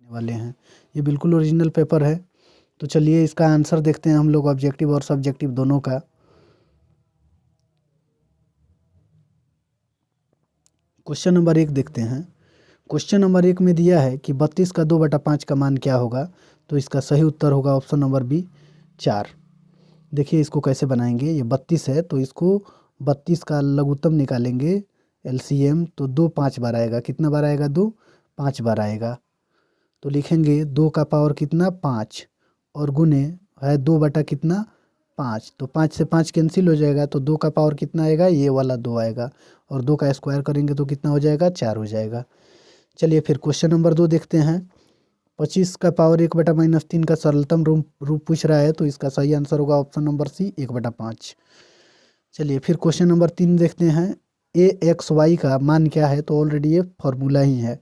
वाले हैं। ये बिल्कुल ओरिजिनल पेपर है। तो चलिए इसका आंसर देखते हैं हम लोग ऑब्जेक्टिव और सब्जेक्टिव दोनों का। क्वेश्चन नंबर 1 देखते हैं। क्वेश्चन नंबर 1 में दिया है कि 32 का 2/5 का मान क्या होगा। तो इसका सही उत्तर होगा ऑप्शन नंबर बी 4। देखिए इसको कैसे बनाएंगे। ये 32 है तो इसको 32 का लघुत्तम निकालेंगे एलसीएम, तो 2 5 बार आएगा। कितना बार आएगा? 2 5 बार आएगा। तो लिखेंगे 2 का पावर कितना? 5 और गुने है 2 बटा कितना? 5। तो 5 से 5 कैंसिल हो जाएगा तो 2 का पावर कितना आएगा? ये वाला 2 आएगा। और 2 का स्क्वायर करेंगे तो कितना हो जाएगा? 4 हो जाएगा। चलिए फिर क्वेश्चन नंबर 2 देखते हैं। 25 का पावर 1/-3 का सरलतम रूप पूछ रहा है। तो इसका सही आंसर होगा ऑप्शन नंबर सी 1/5। चलिए फिर क्वेश्चन नंबर 3 देखते हैं। ए एक्स वाई का मान क्या है? तो ऑलरेडी ये फॉर्मूला ही है।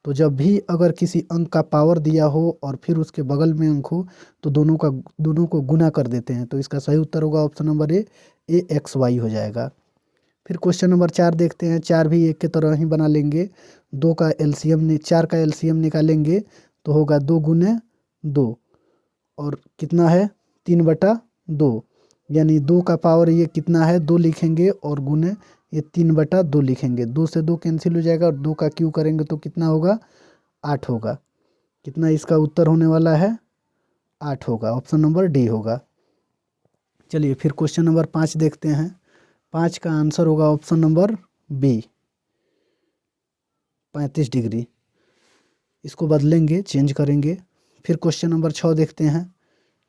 तो जब भी अगर किसी अंक का पावर दिया हो और फिर उसके बगल में अंक हो तो दोनों को गुना कर देते हैं। तो इसका सही उत्तर होगा option number A X Y हो जाएगा। फिर क्वेश्चन नंबर 4 देखते हैं। 4 भी एक की तरह ही बना लेंगे। 4 का एलसीएम निकालेंगे तो होगा 2 गुने 2 और कितना है? 3/2। यानी 2 का पावर ये कितना है? 2 लिखेंगे और गुने ये 3/2 लिखेंगे। 2 से 2 कैंसिल हो जाएगा और 2 का क्यू करेंगे तो कितना होगा? 8 होगा। कितना इसका उत्तर होने वाला है? 8 होगा। ऑप्शन नंबर डी होगा। चलिए फिर क्वेश्चन नंबर 5 देखते हैं। 5 का आंसर होगा ऑप्शन नंबर बी 35 डिग्री। इसको बदलेंगे, चेंज करेंगे। फिर क्वेश्चन नंबर 6 देखते हैं।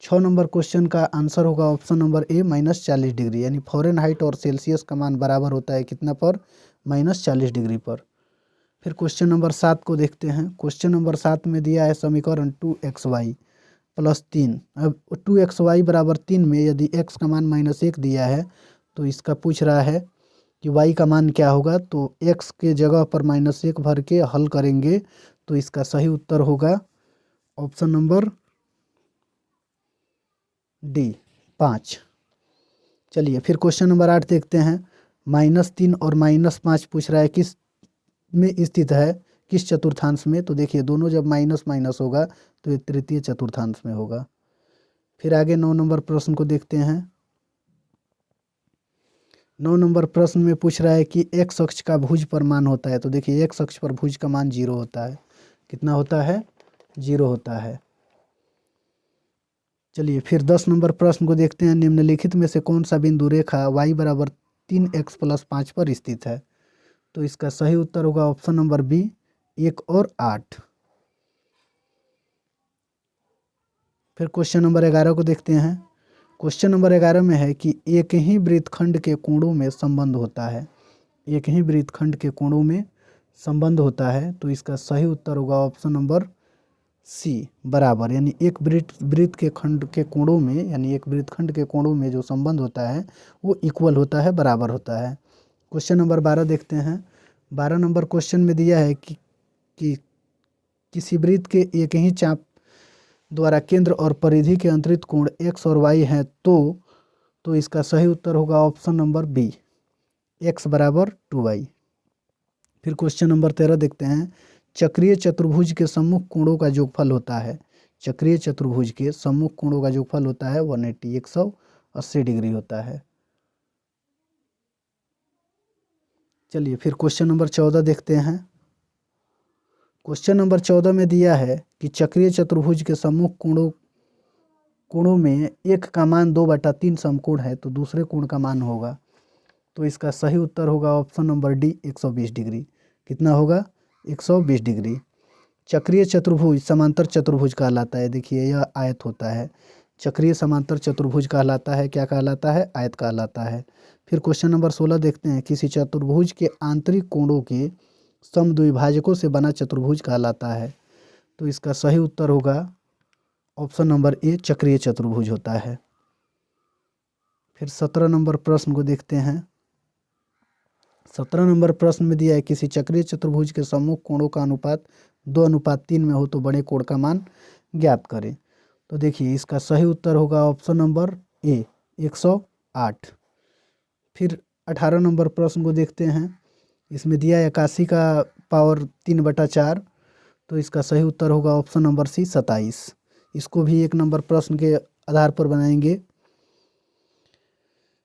6 नंबर क्वेश्चन का आंसर होगा ऑप्शन नंबर ए -40 डिग्री। यानी फ़ारेनहाइट और सेल्सियस का मान बराबर होता है कितना पर? -40 डिग्री पर। फिर क्वेश्चन नंबर 7 को देखते हैं। क्वेश्चन नंबर 7 में दिया है समीकरण 2xy + 3। अब 2xy = 3 में यदि x का मान -1 दिया है तो इसका पूछ रहा है कि y का मान क्या होगा। तो x के जगह पर -1 भर के हल करेंगे तो इसका सही उत्तर होगा ऑप्शन नंबर डी 5। चलिए फिर क्वेश्चन नंबर 8 देखते हैं। -3 और -5 पूछ रहा है किस में स्थित है, किस चतुर्थांश में। तो देखिए दोनों जब माइनस माइनस होगा तो ये तृतीय चतुर्थांश में होगा। फिर आगे 9 नंबर प्रश्न को देखते हैं। 9 नंबर प्रश्न में पूछ रहा है कि x अक्ष का भुज पर मान होता है। तो देखिए x अक्ष पर भुज का मान 0 होता है। कितना होता है? 0 होता है। चलिए फिर 10 नंबर प्रश्न को देखते हैं। निम्नलिखित में से कौन सा बिंदु रेखा y = 3x + 5 पर स्थित है। तो इसका सही उत्तर होगा ऑप्शन नंबर बी 1 और 8। फिर क्वेश्चन नंबर 11 को देखते हैं। क्वेश्चन नंबर 11 में है कि एक ही वृत्तखंड के कोणों में संबंध होता है। एक ही वृत्तखंड के कोणों में संबंध होता है। तो इसका सही उत्तर होगा ऑप्शन नंबर सी बराबर। यानी एक वृत्त के खंड के कोणों में, यानी एक वृत्तखंड के कोणों में जो संबंध होता है वो इक्वल होता है, बराबर होता है। क्वेश्चन नंबर 12 देखते हैं। 12 नंबर क्वेश्चन में दिया है कि किसी वृत्त के एक ही चाप द्वारा केंद्र और परिधि के अंतरित कोण x और y हैं। तो इसका सही उत्तर होगा option number B x = 2y। फिर क्वेश्चन नंबर 13 देखते हैं। चक्रीय चतुर्भुज के सम्मुख कोणों का योगफल होता है। चक्रीय चतुर्भुज के सम्मुख कोणों का योगफल होता है 180 डिग्री होता है। चलिए फिर क्वेश्चन नंबर 14 देखते हैं। क्वेश्चन नंबर 14 में दिया है कि चक्रीय चतुर्भुज के सम्मुख कोणों में एक का मान 2/3 समकोण है तो दूसरे कोण का मान होगा। तो इसका सही उत्तर होगा ऑप्शन नंबर डी 120 डिग्री। कितना होगा? 120 डिग्री। चक्रीय चतुर्भुज समांतर चतुर्भुज कहलाता है। देखिए यह आयत होता है। चक्रीय समांतर चतुर्भुज कहलाता है। क्या कहलाता है? आयत कहलाता है। फिर क्वेश्चन नंबर 16 देखते हैं। किसी चतुर्भुज के आंतरिक कोणों के समद्विभाजकों से बना चतुर्भुज कहलाता है। तो इसका सही उत्तर होगा ऑप्शन नंबर ए चक्रीय चतुर्भुज होता है। फिर 17 नंबर प्रश्न को देखते हैं। 17 नंबर प्रश्न में दिया है किसी चक्रीय चतुर्भुज के सम्मुख कोणों का अनुपात 2:3 में हो तो बड़े कोण का मान ज्ञात करें। तो देखिए इसका सही उत्तर होगा ऑप्शन नंबर ए 108। फिर 18 नंबर प्रश्न को देखते हैं। इसमें दिया है 81 का पावर 3/4। तो इसका सही उत्तर होगा ऑप्शन नंबर सी 27। इसको भी 1 नंबर प्रश्न के आधार पर बनाएंगे।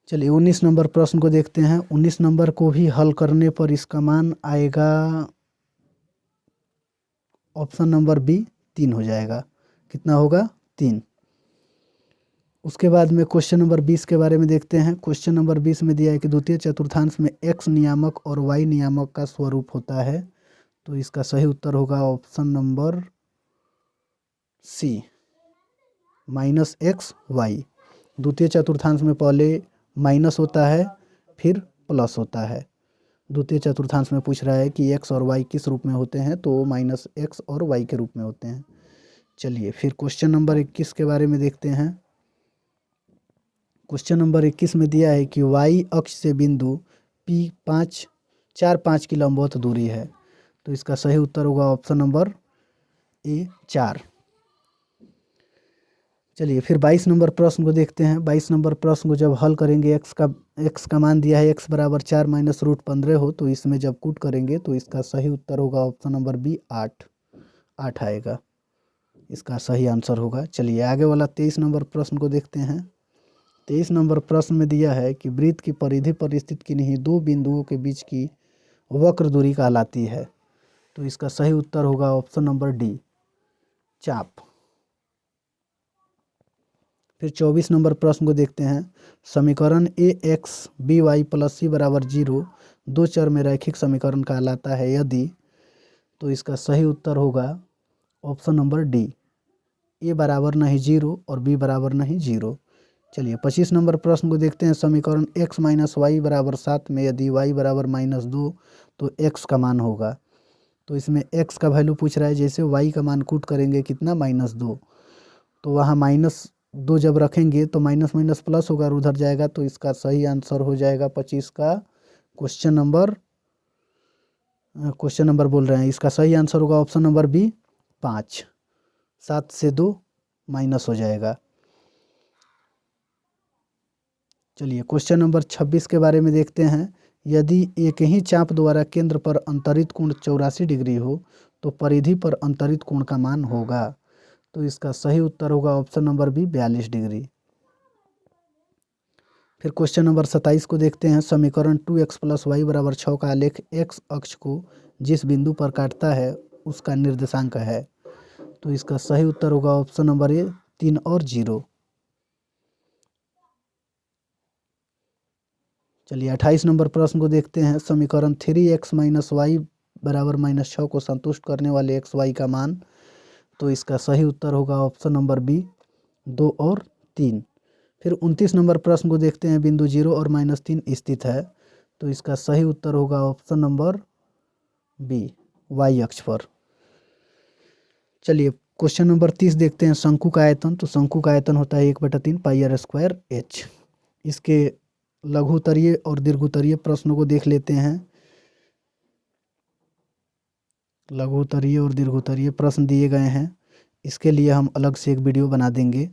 चलिए 19 नंबर प्रश्न को देखते हैं। 19 नंबर को भी हल करने पर इसका मान आएगा ऑप्शन नंबर बी 3 हो जाएगा। कितना होगा? 3। उसके बाद में क्वेश्चन नंबर 20 के बारे में देखते हैं। क्वेश्चन नंबर 20 में दिया है कि द्वितीय चतुर्थांश में x नियामक और y नियामक का स्वरूप होता है। तो इसका सही उत्तर होगा ऑप्शन नंबर सी -x(y). द्वितीय चतुर्थांश में पहले माइनस होता है फिर प्लस होता है। द्वितीय चतुर्थांश में पूछ रहा है कि x और y किस रूप में होते हैं, तो -x और y के रूप में होते हैं। चलिए फिर क्वेश्चन नंबर 21 के बारे में देखते हैं। क्वेश्चन नंबर 21 में दिया है कि y अक्ष से बिंदु P 4-5 की लंबवत दूरी है। तो इसका सही उत्तर होगा ऑप्शन नंबर ए 4। चलिए फिर 22 नंबर प्रश्न को देखते हैं। 22 नंबर प्रश्न को जब हल करेंगे, x का मान दिया है x बराबर 4 माइनस रूट 15 हो, तो इसमें जब कूट करेंगे तो इसका सही उत्तर होगा ऑप्शन नंबर बी 8 आएगा। इसका सही आंसर होगा। चलिए आगे वाला 23 नंबर प्रश्न को देखते हैं। 23 नंबर प्रश्न में दिया है कि वृत्त की परिधि पर स्थित किन्हीं दो बिंदुओं के बीच की वक्र दूरी कहलाती है। तो इसका सही उत्तर होगा ऑप्शन नंबर डी चाप। फिर 24 नंबर प्रश्न को देखते हैं। समीकरण ax(by + c = 0) दो चर में रैखिक समीकरण कहलाता है यदि, तो इसका सही उत्तर होगा ऑप्शन नंबर डी a बराबर नहीं 0 और b बराबर नहीं 0। चलिए 25 नंबर प्रश्न को देखते हैं। समीकरण x - y = 7 में यदि y बराबर -2 तो x का मान होगा। तो इसमें x का वैल्यू पूछ रहा है, जैसे y का मान कूट करेंगे कितना -2, तो वहाँ -2 जब रखेंगे तो माइनस माइनस प्लस होगा और उधर जाएगा। तो इसका सही आंसर हो जाएगा 25 का क्वेश्चन नंबर बोल रहे हैं। इसका सही आंसर होगा ऑप्शन नंबर बी 5। 7 से 2 माइनस हो जाएगा। चलिए क्वेश्चन नंबर 26 के बारे में देखते हैं। यदि एक ही चाप द्वारा केंद्र पर अंतरित कोण 84 डिग्री हो तो परिधि पर अंतरित कोण का मान होगा। तो इसका सही उत्तर होगा ऑप्शन नंबर बी 42 डिग्री। फिर क्वेश्चन नंबर 27 को देखते हैं। समीकरण 2x + y = 6 का आलेख x अक्ष को जिस बिंदु पर काटता है उसका निर्देशांक है। तो इसका सही उत्तर होगा ऑप्शन नंबर ए 3 और 0। चलिए 28 नंबर प्रश्न को देखते हैं। समीकरण 3x - y = -6 को संतुष्ट करने वाले xy का मान। तो इसका सही उत्तर होगा ऑप्शन नंबर बी 2 और 3। फिर 29 नंबर प्रश्न को देखते हैं। बिंदु 0 और -3 स्थित है। तो इसका सही उत्तर होगा ऑप्शन नंबर बी y अक्ष पर। चलिए क्वेश्चन नंबर 30 देखते हैं। शंकु का आयतन। तो शंकु का आयतन होता है 1/3 πr²h। इसके लघुत्तरीय और दीर्घोत्तरीय प्रश्नों को देख लेते हैं। लघुत्तरीय और दीर्घोत्तरीय प्रश्न दिए गए हैं, इसके लिए हम अलग से एक वीडियो बना देंगे।